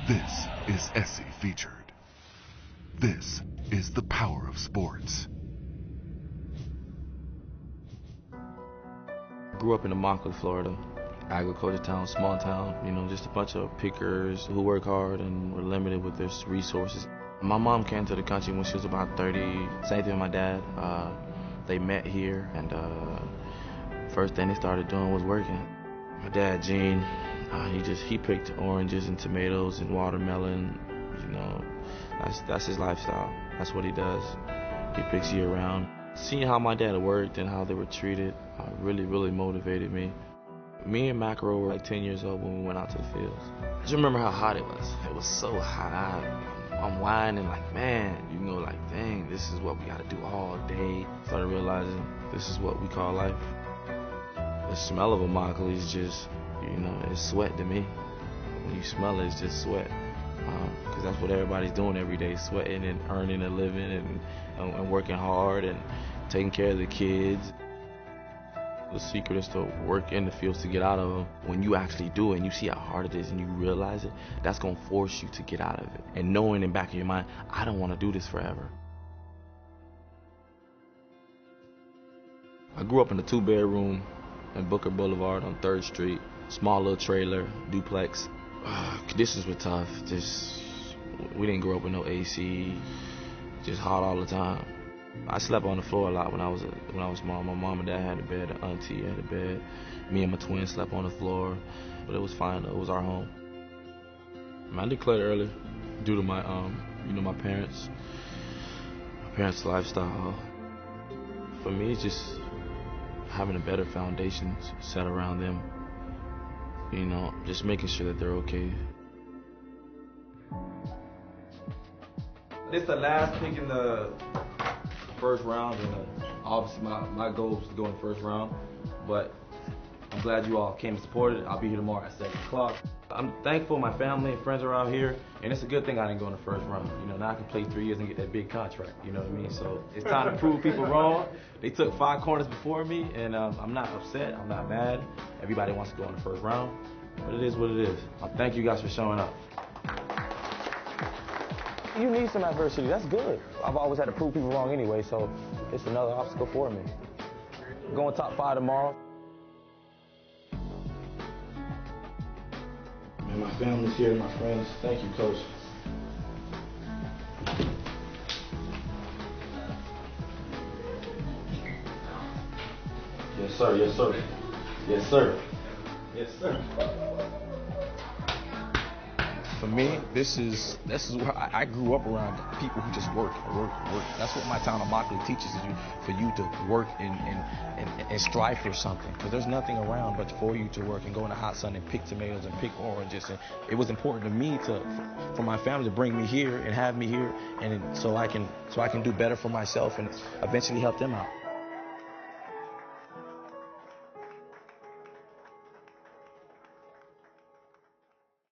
This is Essie Featured. This is the power of sports. Grew up in Immokalee, Florida. Agriculture town, small town, just a bunch of pickers who work hard and were limited with their resources. My mom came to the country when she was about 30. Same thing with my dad. They met here, and first thing they started doing was working. My dad, Gene, he picked oranges and tomatoes and watermelon. That's his lifestyle. That's what he does. He picks year round. Seeing how my dad worked and how they were treated really motivated me. Me and Macro were like 10 years old when we went out to the fields. I just remember how hot it was. It was so hot. I'm whining like, man, dang, this is what we gotta do all day. Started realizing this is what we call life. The smell of Immokalee is just, it's sweat to me. When you smell it, it's just sweat. Because that's what everybody's doing every day, sweating and earning a living and working hard and taking care of the kids. The secret is to work in the fields to get out of them. When you actually do it and you see how hard it is and you realize it, that's going to force you to get out of it. And knowing in the back of your mind, I don't want to do this forever. I grew up in a 2-bedroom in Booker Boulevard on 3rd Street. Small little trailer, duplex. Conditions were tough. We didn't grow up with no AC, just hot all the time. I slept on the floor a lot when I was small. My mom and dad had a bed, an auntie had a bed. Me and my twin slept on the floor, but it was fine though. It was our home. I declared early due to my my parents' lifestyle. For me, it's just having a better foundation set around them. Just making sure that they're okay. This is the last pick in the first round, and obviously my goal was to go in the first round, but I'm glad you all came and supported. I'll be here tomorrow at 7 o'clock. I'm thankful my family and friends are out here, and it's a good thing I didn't go in the first round. Now I can play 3 years and get that big contract, you know what I mean? So it's time to prove people wrong. They took 5 corners before me, and I'm not upset, I'm not mad. Everybody wants to go in the first round, but it is what it is. Thank you guys for showing up. You need some adversity, that's good. I've always had to prove people wrong anyway, so it's another obstacle for me. Going top 5 tomorrow. Man, my family's here, my friends. Thank you, Coach. Yes, sir, yes, sir. Yes, sir. Yes, sir. For me, this is where I grew up around people who just work. That's what my town of Immokalee teaches you, for you to work and strive for something. Because there's nothing around but for you to work and go in the hot sun and pick tomatoes and pick oranges. And it was important to me for my family to bring me here and have me here, and so I can do better for myself and eventually help them out.